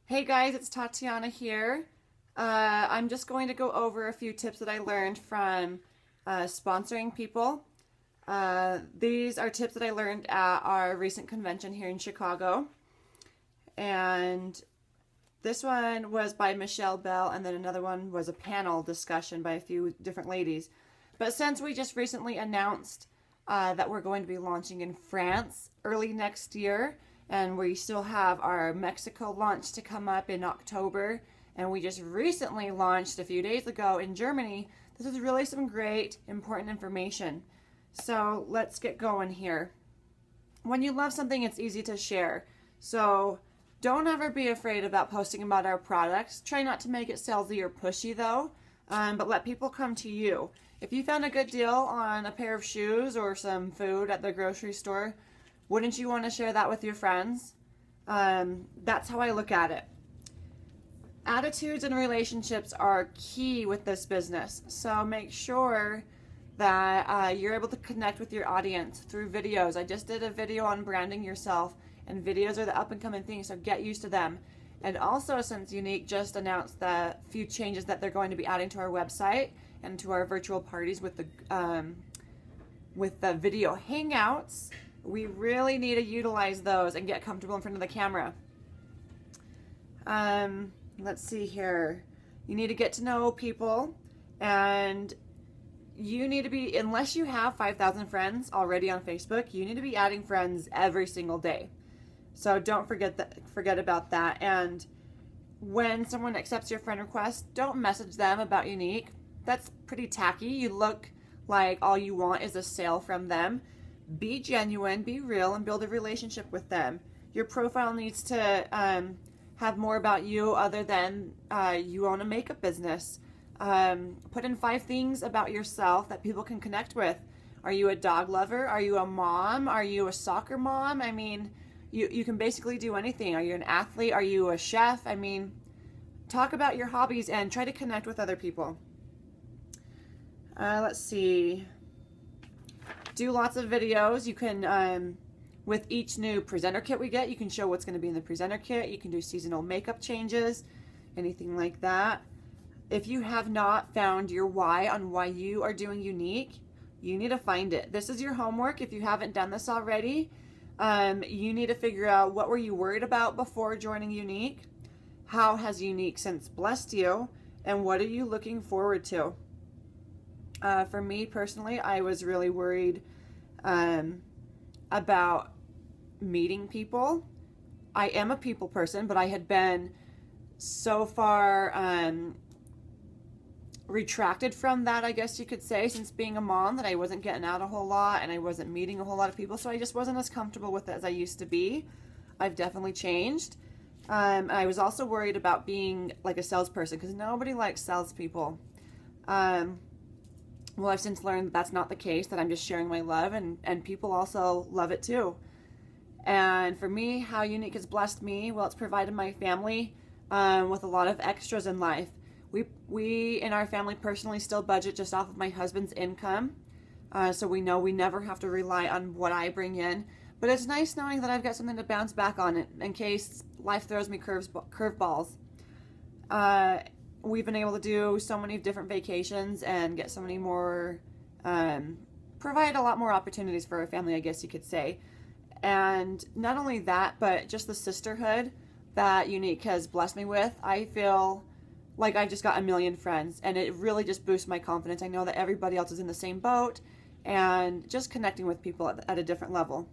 Hey guys, it's Tatiana here. I'm just going to go over a few tips that I learned from sponsoring people. These are tips that I learned at our recent convention here in Chicago. And this one was by Michelle Bell, and then another one was a panel discussion by a few different ladies. But since we just recently announced that we're going to be launching in France early next year, and we still have our Mexico launch to come up in October, and we just recently launched a few days ago in Germany, this is really some great, important information. So let's get going here. When you love something, it's easy to share. So don't ever be afraid about posting about our products. Try not to make it salesy or pushy though, but let people come to you. If you found a good deal on a pair of shoes or some food at the grocery store, wouldn't you want to share that with your friends? That's how I look at it. Attitudes and relationships are key with this business, so make sure that you're able to connect with your audience through videos. I just did a video on branding yourself, and videos are the up-and-coming thing, so get used to them. And also, since Younique just announced the few changes that they're going to be adding to our website and to our virtual parties with the video hangouts, we really need to utilize those and get comfortable in front of the camera. Let's see here. You need to get to know people, and you need to be, unless you have 5,000 friends already on Facebook, you need to be adding friends every single day. So don't forget about that. And when someone accepts your friend request, don't message them about Younique. That's pretty tacky. You look like all you want is a sale from them. Be genuine, be real, and build a relationship with them. Your profile needs to have more about you other than you own a makeup business. Put in 5 things about yourself that people can connect with. Are you a dog lover? Are you a mom? Are you a soccer mom? I mean, you can basically do anything. Are you an athlete? Are you a chef? I mean, talk about your hobbies and try to connect with other people. Let's see. Do lots of videos. You can, with each new presenter kit we get, you can show what's going to be in the presenter kit. You can do seasonal makeup changes, anything like that. If you have not found your why on why you are doing Younique, you need to find it. This is your homework. If you haven't done this already, you need to figure out what were you worried about before joining Younique, how has Younique since blessed you, and what are you looking forward to? For me personally, I was really worried about meeting people. I am a people person, but I had been so far retracted from that, I guess you could say, since being a mom, that I wasn't getting out a whole lot and I wasn't meeting a whole lot of people, so I just wasn't as comfortable with it as I used to be. I've definitely changed. I was also worried about being like a salesperson because nobody likes salespeople. Well, I've since learned that that's not the case, that I'm just sharing my love, and people also love it too. And for me, how Younique has blessed me, well, it's provided my family with a lot of extras in life. We in our family personally still budget just off of my husband's income, so we know we never have to rely on what I bring in. But it's nice knowing that I've got something to bounce back on it in case life throws me curveballs. We've been able to do so many different vacations and get so many more, provide a lot more opportunities for our family, I guess you could say. And not only that, but just the sisterhood that Younique has blessed me with. I feel like I've just got a million friends, and it really just boosts my confidence. I know that everybody else is in the same boat, and just connecting with people at a different level.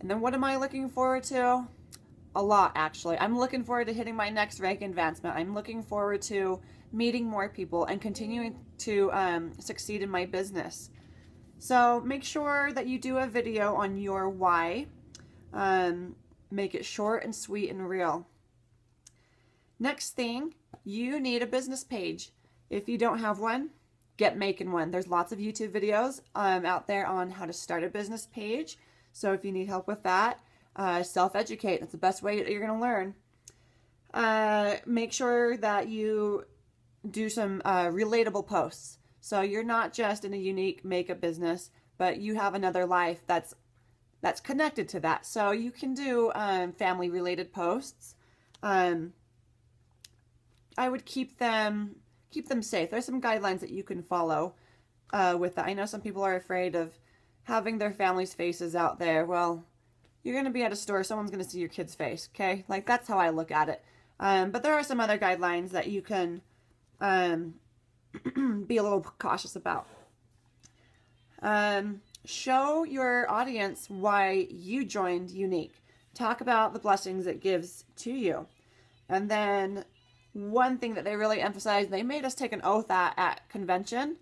And then what am I looking forward to? A lot, actually. I'm looking forward to hitting my next rank advancement. I'm looking forward to meeting more people and continuing to succeed in my business. So make sure that you do a video on your why. Make it short and sweet and real. Next thing, you need a business page. If you don't have one, get making one. There's lots of YouTube videos out there on how to start a business page. So if you need help with that, self-educate. That's the best way that you're going to learn. Make sure that you do some relatable posts. So you're not just in a Younique makeup business, but you have another life that's connected to that. So you can do family-related posts. would keep them safe. There's some guidelines that you can follow with that. I know some people are afraid of having their family's faces out there. Well, you're going to be at a store, someone's going to see your kid's face, okay? Like, that's how I look at it. But there are some other guidelines that you can be a little cautious about. Show your audience why you joined Younique. Talk about the blessings it gives to you. And then one thing that they really emphasized, they made us take an oath at convention,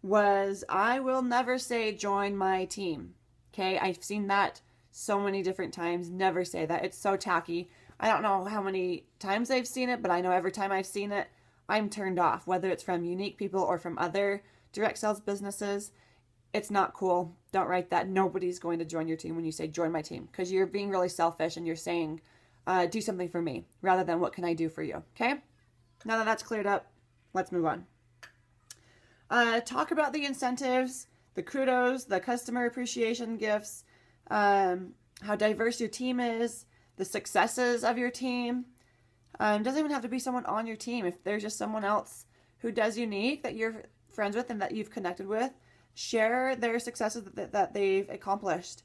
was I will never say join my team. Okay, I've seen that so many different times. Never say that. It's so tacky. I don't know how many times I've seen it, but I know every time I've seen it, I'm turned off, whether it's from Younique people or from other direct sales businesses. It's not cool. Don't write that. Nobody's going to join your team when you say join my team, because you're being really selfish and you're saying do something for me rather than what can I do for you. Okay? Now that that's cleared up, let's move on. Talk about the incentives, the kudos, the customer appreciation gifts, how diverse your team is, the successes of your team. It doesn't even have to be someone on your team. If there's just someone else who does Younique that you're friends with and that you've connected with, share their successes that they've accomplished.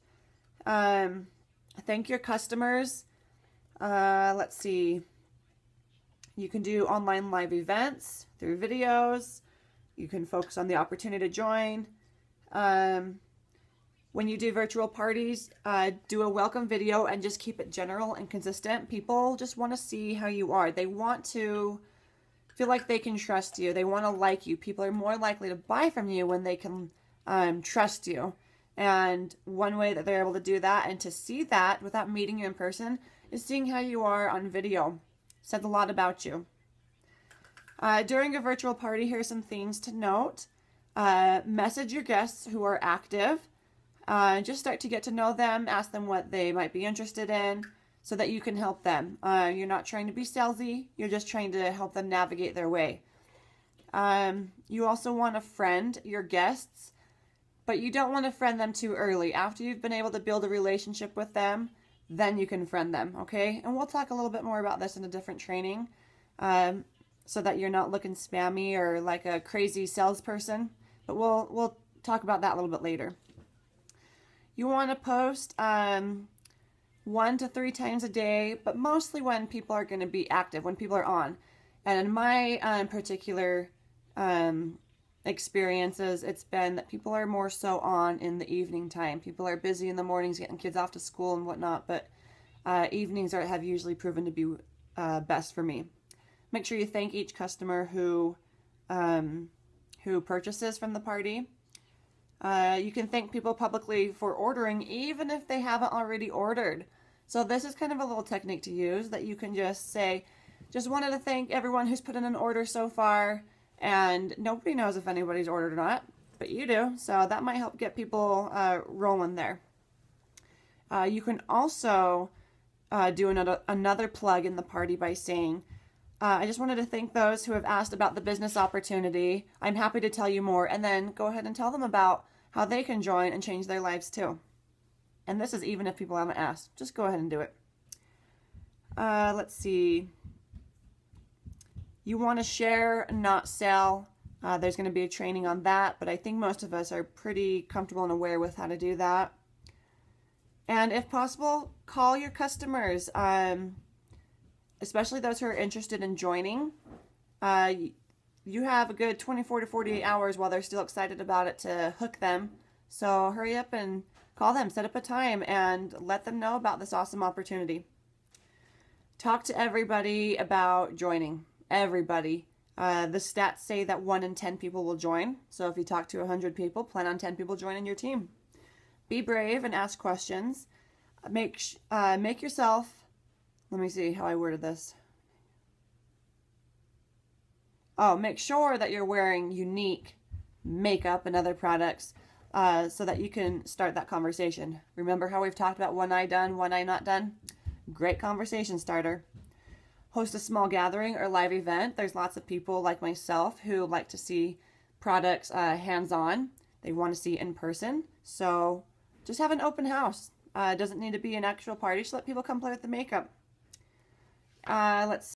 Thank your customers. Let's see. You can do online live events through videos. You can focus on the opportunity to join. When you do virtual parties, do a welcome video and just keep it general and consistent. People just want to see how you are. They want to feel like they can trust you. They want to like you. People are more likely to buy from you when they can trust you. And one way that they're able to do that and to see that without meeting you in person is seeing how you are on video. Says a lot about you. During a virtual party, here are some things to note. Message your guests who are active. Just start to get to know them. Ask them what they might be interested in so that you can help them. You're not trying to be salesy. You're just trying to help them navigate their way. You also want to friend your guests, but you don't want to friend them too early. After you've been able to build a relationship with them, then you can friend them, okay? And we'll talk a little bit more about this in a different training so that you're not looking spammy or like a crazy salesperson. But we'll talk about that a little bit later. You want to post 1 to 3 times a day, but mostly when people are going to be active, when people are on. And in my particular experiences, it's been that people are more so on in the evening time. People are busy in the mornings getting kids off to school and whatnot, but evenings have usually proven to be best for me. Make sure you thank each customer who purchases from the party. You can thank people publicly for ordering, even if they haven't already ordered. So this is kind of a little technique to use that you can just say, just wanted to thank everyone who's put in an order so far. And nobody knows if anybody's ordered or not, but you do. So that might help get people rolling there. You can also do another plug in the party by saying, I just wanted to thank those who have asked about the business opportunity. I'm happy to tell you more. And then go ahead and tell them about how they can join and change their lives too. And this is even if people haven't asked. Just go ahead and do it. Let's see. You want to share, not sell. There's going to be a training on that, but I think most of us are pretty comfortable and aware with how to do that. And if possible, call your customers, especially those who are interested in joining. You have a good 24 to 48 hours while they're still excited about it to hook them. So hurry up and call them, set up a time, and let them know about this awesome opportunity. Talk to everybody about joining. Everybody. The stats say that 1 in 10 people will join. So if you talk to 100 people, plan on 10 people joining your team. Be brave and ask questions. Make yourself, let me see how I worded this. Make sure that you're wearing Younique makeup and other products so that you can start that conversation. Remember how we've talked about one eye done, one eye not done? Great conversation starter. Host a small gathering or live event. There's lots of people like myself who like to see products hands-on. They want to see in person. So just have an open house. It doesn't need to be an actual party. Just let people come play with the makeup. Let's